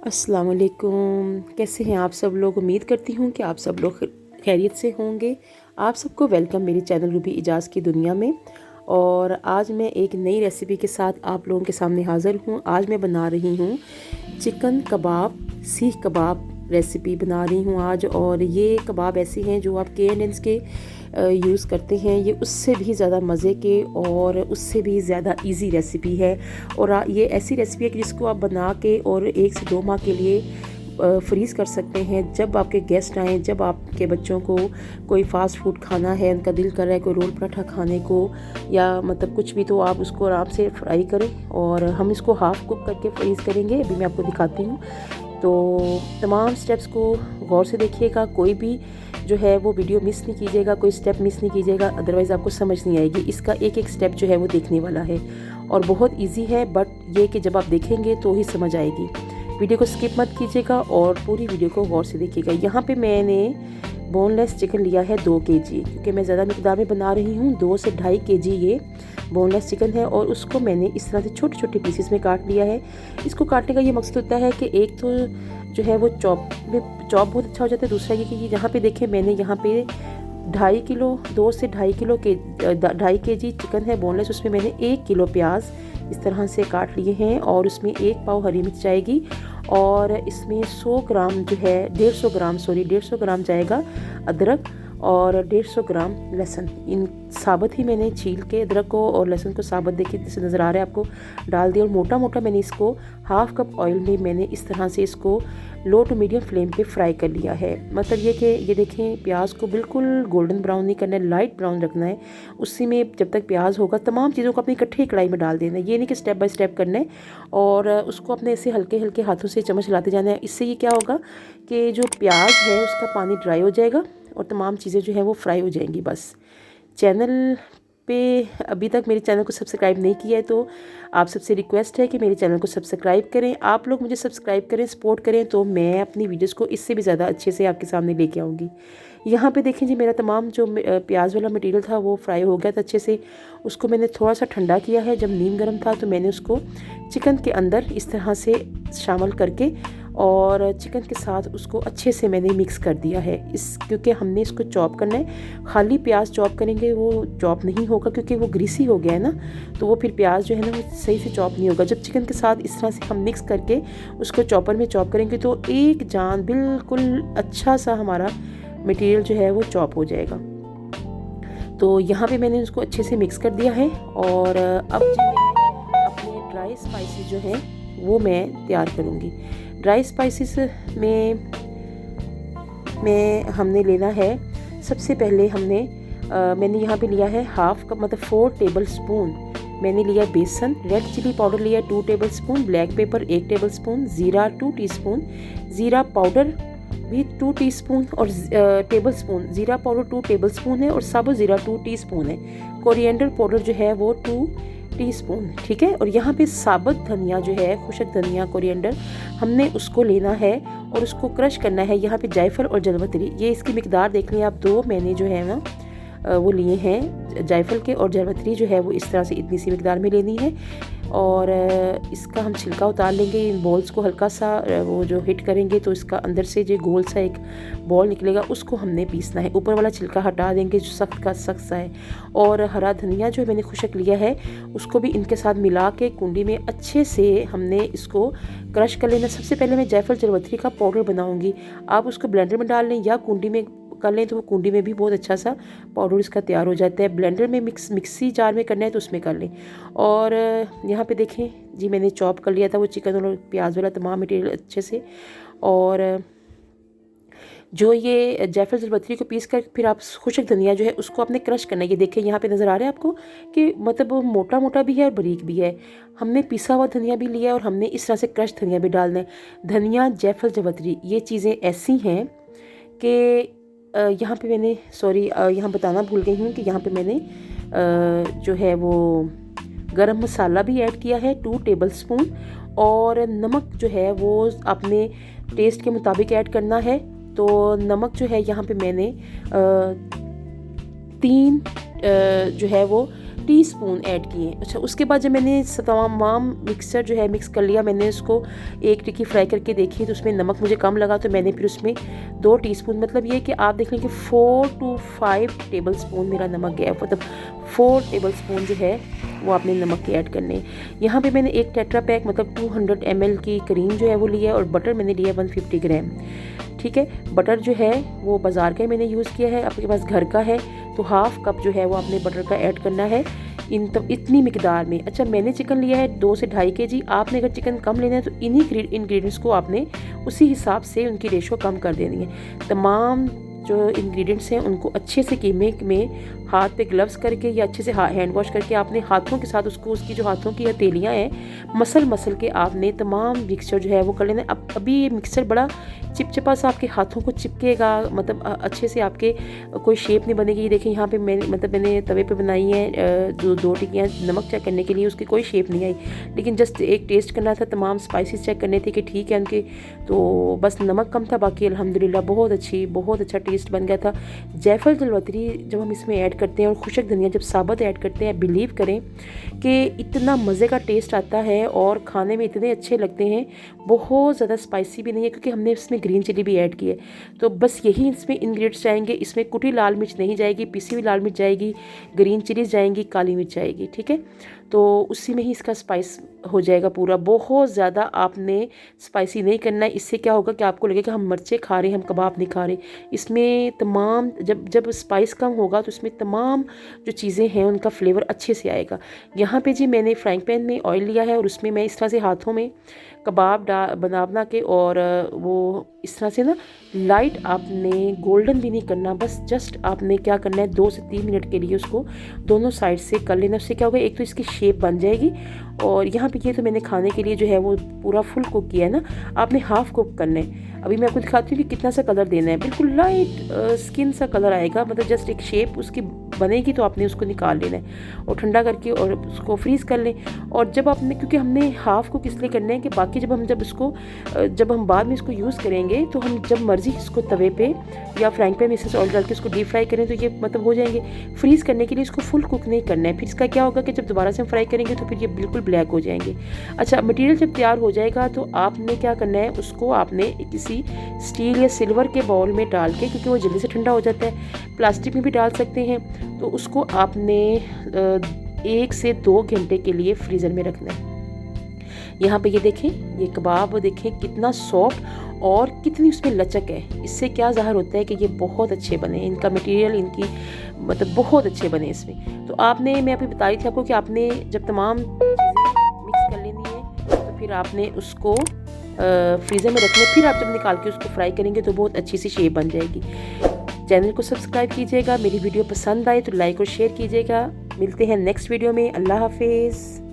अस्सलाम वालेकुम। कैसे हैं आप सब लोग। उम्मीद करती हूँ कि आप सब लोग खैरियत से होंगे। आप सबको वेलकम मेरे चैनल रूबी इजाज़ की दुनिया में। और आज मैं एक नई रेसिपी के साथ आप लोगों के सामने हाज़िर हूँ। आज मैं बना रही हूँ चिकन कबाब, सीख कबाब रेसिपी बना रही हूँ आज। और ये कबाब ऐसे हैं जो आप K&N's के यूज़ करते हैं। ये उससे भी ज़्यादा मज़े के और उससे भी ज़्यादा इजी रेसिपी है। और ये ऐसी रेसिपी है कि जिसको आप बना के और 1 से 2 माह के लिए फ्रीज़ कर सकते हैं। जब आपके गेस्ट आएँ, जब आपके बच्चों को कोई फ़ास्ट फूड खाना है, उनका दिल कर रहा है कोई रोल पराठा खाने को या मतलब कुछ भी, तो आप उसको आराम से फ्राई करें। और हम इसको हाफ़ कुक करके फ्रीज़ करेंगे, अभी मैं आपको दिखाती हूँ। तो तमाम स्टेप्स को गौर से देखिएगा, कोई भी जो है वो वीडियो मिस नहीं कीजिएगा, कोई स्टेप मिस नहीं कीजिएगा, अदरवाइज़ आपको समझ नहीं आएगी। इसका एक एक स्टेप जो है वो देखने वाला है और बहुत इजी है, बट ये कि जब आप देखेंगे तो ही समझ आएगी। वीडियो को स्किप मत कीजिएगा और पूरी वीडियो को गौर से देखिएगा। यहाँ पे मैंने बोनलेस चिकन लिया है 2 केजी, क्योंकि मैं ज़्यादा मिकदार में बना रही हूँ। 2 से 2.5 केजी ये बोनलेस चिकन है और उसको मैंने इस तरह से छोटे छोटे पीसेस में काट लिया है। इसको काटने का ये मकसद होता है कि एक तो जो है वो चॉप बहुत अच्छा हो जाता है। दूसरा ये कि यहाँ पे देखें, मैंने यहाँ पे 2.5 किलो 2 से 2.5 किलो के 2.5 केजी चिकन है बोनलेस। उसमें मैंने 1 किलो प्याज इस तरह से काट लिए हैं और उसमें 1 पाव हरी मिर्च जाएगी और इसमें 100 ग्राम जो है 150 ग्राम जाएगा अदरक और 150 ग्राम लहसुन। इन साबुत ही मैंने छील के अदरक को और लहसुन को साबुत देखिए जैसे नज़र आ रहा है आपको डाल दिया। और मोटा मोटा मैंने इसको हाफ़ कप ऑयल में मैंने इस तरह से इसको लो टू मीडियम फ्लेम पे फ्राई कर लिया है। मतलब ये कि ये देखें, प्याज को बिल्कुल गोल्डन ब्राउन नहीं करना है, लाइट ब्राउन रखना है। उसी में जब तक प्याज होगा तमाम चीज़ों को अपनी इकट्ठी कढ़ाई में डाल देना है। ये नहीं कि स्टेप बाय स्टेप करना है और उसको अपने ऐसे हल्के हल्के हाथों से चम्मच हिलाते जाना है। इससे ये क्या होगा कि जो प्याज है उसका पानी ड्राई हो जाएगा और तमाम चीज़ें जो है वो फ्राई हो जाएंगी। बस चैनल पे अभी तक मेरे चैनल को सब्सक्राइब नहीं किया है तो आप सबसे रिक्वेस्ट है कि मेरे चैनल को सब्सक्राइब करें। आप लोग मुझे सब्सक्राइब करें, सपोर्ट करें, तो मैं अपनी वीडियोस को इससे भी ज़्यादा अच्छे से आपके सामने लेके आऊँगी। यहाँ पे देखें जी, मेरा तमाम जो प्याज वाला मटेरियल था वो फ्राई हो गया था अच्छे से। उसको मैंने थोड़ा सा ठंडा किया है। जब नीम गर्म था तो मैंने उसको चिकन के अंदर इस तरह से शामिल करके और चिकन के साथ उसको अच्छे से मैंने मिक्स कर दिया है। क्योंकि हमने इसको चॉप करना है, खाली प्याज चॉप करेंगे वो चॉप नहीं होगा क्योंकि वो ग्रीसी हो गया है ना, तो वो फिर प्याज जो है ना वो सही से चॉप नहीं होगा। जब चिकन के साथ इस तरह से हम मिक्स करके उसको चॉपर में चॉप करेंगे तो एक जान बिल्कुल अच्छा सा हमारा मटेरियल जो है वो चॉप हो जाएगा। तो यहाँ पे मैंने उसको अच्छे से मिक्स कर दिया है। और अब जी मैं अपने ड्राई स्पाइसेस जो हैं वो मैं तैयार करूँगी। ड्राई स्पाइसेस में हमने लेना है, सबसे पहले मैंने यहाँ पे लिया है हाफ़ कप मतलब 4 टेबल स्पून मैंने लिया बेसन। रेड चिली पाउडर लिया 2 table spoon, black pepper 1 table spoon, ज़ीरा 2 टीस्पून, ज़ीरा पाउडर भी 2 टीस्पून और टेबल स्पून ज़ीरा पाउडर 2 टेबल स्पून है और साबुत ज़ीरा 2 टीस्पून है। कोरिएंडर पाउडर जो है वो 2 टीस्पून, ठीक है। और यहाँ पे साबुत धनिया जो है, खुशक धनिया कोरिएंडर, हमने उसको लेना है और उसको क्रश करना है। यहाँ पे जायफल और जलवतरी, ये इसकी मिकदार देख लें आप, 2 मैंने जो है ना वो लिए हैं जायफल के, और जलवतरी जो है वो इस तरह से इतनी सी मिकदार में लेनी है। और इसका हम छिलका उतार लेंगे। इन बॉल्स को हल्का सा वो जो हिट करेंगे तो इसका अंदर से जो गोल सा एक बॉल निकलेगा, उसको हमने पीसना है। ऊपर वाला छिलका हटा देंगे जो सख्त का सख्त सा है। और हरा धनिया जो मैंने खुशक लिया है उसको भी इनके साथ मिला के कुंडी में अच्छे से हमने इसको क्रश कर लेना। सबसे पहले मैं जायफल जलवतरी का पाउडर बनाऊँगी। आप उसको ब्लेंडर में डाल लें या कुंडी में कर लें, तो वो कुंडी में भी बहुत अच्छा सा पाउडर इसका तैयार हो जाता है। ब्लेंडर में मिक्सी जार में करना है तो उसमें कर लें। और यहाँ पे देखें जी, मैंने चॉप कर लिया था वो चिकन और प्याज वाला तमाम मटेरियल अच्छे से। और जो ये जायफल जलवतरी को पीस कर फिर आप खुशक धनिया जो है उसको आपने क्रश करना है। ये देखें यहाँ पे नज़र आ रहा है आपको कि मतलब वो मोटा मोटा भी है और बारीक भी है। हमने पिसा हुआ धनिया भी लिया है और हमने इस तरह से क्रश धनिया भी डालना है। धनिया, जायफल जलवतरी ये चीज़ें ऐसी हैं कि यहाँ पे मैंने यहाँ बताना भूल गई हूँ कि यहाँ पे मैंने जो है वो गरम मसाला भी ऐड किया है 2 टेबल स्पून। और नमक जो है वो अपने टेस्ट के मुताबिक ऐड करना है। तो नमक जो है यहाँ पे मैंने 3 जो है वो टीस्पून ऐड किए। अच्छा, उसके बाद जब मैंने तमाम मिक्सचर जो है मिक्स कर लिया, मैंने उसको एक टिक्की फ्राई करके देखी तो उसमें नमक मुझे कम लगा, तो मैंने फिर उसमें 2 टीस्पून, मतलब ये कि आप देख लें कि 4 to 5 टेबल स्पून मेरा नमक गया, मतलब 4 टेबल स्पून जो है वो आपने नमक के ऐड करने। यहाँ पे मैंने एक टेट्रा पैक मतलब 200 ml की क्रीम जो है वो लिया है, और बटर मैंने लिया 150 ग्राम। ठीक है, बटर जो है वो बाज़ार का ही मैंने यूज़ किया है, आपके पास घर का है तो हाफ़ कप जो है वो आपने बटर का ऐड करना है इतनी मिकदार में। अच्छा, मैंने चिकन लिया है 2 से 2.5 kg। आपने अगर चिकन कम लेना है तो इन्हीं इंग्रेडिएंट्स को आपने उसी हिसाब से उनकी रेशो कम कर देनी है। तमाम जो इंग्रेडिएंट्स हैं उनको अच्छे से कीमे में हाथ पे ग्लव्स करके या अच्छे से हैंड वॉश करके आपने हाथों के साथ उसको, उसकी जो हाथों की हथेलियाँ हैं, मसल के आपने तमाम मिक्सचर जो है वो कर लेना। अब अभी ये मिक्सचर बड़ा चिपचिपा सा आपके हाथों को चिपकेगा, मतलब अच्छे से आपके कोई शेप नहीं बनेगी। देखिए यहाँ पे मैंने तवे पे बनाई है जो 2 टिक्कियाँ, नमक चेक करने के लिए, उसकी कोई शेप नहीं आई, लेकिन जस्ट एक टेस्ट करना था, तमाम स्पाइसेस चेक करने थे कि ठीक है उनके, तो बस नमक कम था, बाकी अल्हम्दुलिल्लाह बहुत अच्छा टेस्ट बन गया था। जायफल जलवतरी जब हम इसमें ऐड करते हैं और खुशक धनिया जब साबुत ऐड करते हैं, बिलीव करें कि इतना मज़े का टेस्ट आता है और खाने में इतने अच्छे लगते हैं। बहुत ज़्यादा स्पाइसी भी नहीं है क्योंकि हमने इसमें ग्रीन चिली भी ऐड की है। तो बस यही इसमें इंग्रेडिएंट्स जाएंगे, इसमें कुटी लाल मिर्च नहीं जाएगी, पिसी हुई लाल मिर्च जाएगी, ग्रीन चिलीज जाएंगी, काली मिर्च जाएगी। ठीक है, तो उसी में ही इसका स्पाइस हो जाएगा पूरा। बहुत ज़्यादा आपने स्पाइसी नहीं करना है, इससे क्या होगा कि आपको लगेगा हम मिर्चें खा रहे हैं, हम कबाब नहीं खा रहे। इसमें तमाम जब स्पाइस कम होगा तो इसमें तमाम जो चीज़ें हैं उनका फ्लेवर अच्छे से आएगा। यहाँ पे जी मैंने फ्राइंग पैन में ऑयल लिया है और उसमें मैं इस तरह से हाथों में कबाब बना के, और वो इस तरह से ना लाइट, आपने गोल्डन भी नहीं करना, बस जस्ट आपने क्या करना है 2 से 3 मिनट के लिए उसको दोनों साइड से कर लेना। उससे क्या होगा, एक तो इसकी शेप बन जाएगी, और यहाँ पे ये तो मैंने खाने के लिए जो है वो पूरा फुल कुक किया है ना, आपने हाफ़ कुक करना है। अभी मैं आपको दिखाती हूँ कि कितना सा कलर देना है, बिल्कुल लाइट स्किन सा कलर आएगा, मतलब जस्ट एक शेप उसकी बनेगी तो आपने उसको निकाल लेना है और ठंडा करके और उसको फ्रीज़ कर लें। और जब आपने, क्योंकि हमने हाफ़ कुक इसलिए करने हैं कि बाकी जब हम बाद में इसको यूज़ करेंगे तो हम जब मर्ज़ी इसको तवे पे या फ्राइंग पैन में इससे ऑयल डाल के इसको डीप फ्राई करें तो ये मतलब हो जाएंगे। फ्रीज़ करने के लिए इसको फुल कुक नहीं करना है, फिर इसका क्या होगा कि जब दोबारा से हम फ्राई करेंगे तो फिर ये बिल्कुल ब्लैक हो जाएंगे। अच्छा, मटेरियल जब तैयार हो जाएगा तो आपने क्या करना है, उसको आपने किसी स्टील या सिल्वर के बाउल में डाल के, क्योंकि वो जल्दी से ठंडा हो जाता है, प्लास्टिक में भी डाल सकते हैं, तो उसको आपने 1 से 2 घंटे के लिए फ्रीज़र में रखना है। यहाँ पे ये देखें, ये कबाब देखें कितना सॉफ्ट और कितनी उसमें लचक है। इससे क्या ज़ाहिर होता है कि ये बहुत अच्छे बने, इनका मटेरियल, इनकी मतलब बहुत अच्छे बने इसमें। तो आपने, मैं अभी बताई थी आपको कि आपने जब तमाम चीज़ें मिक्स कर लेनी है तो फिर आपने उसको फ्रीज़र में रखना है, फिर आप जब निकाल के उसको फ्राई करेंगे तो बहुत अच्छी सी शेप बन जाएगी। चैनल को सब्सक्राइब कीजिएगा, मेरी वीडियो पसंद आए तो लाइक और शेयर कीजिएगा। मिलते हैं नेक्स्ट वीडियो में। अल्लाह हाफिज़।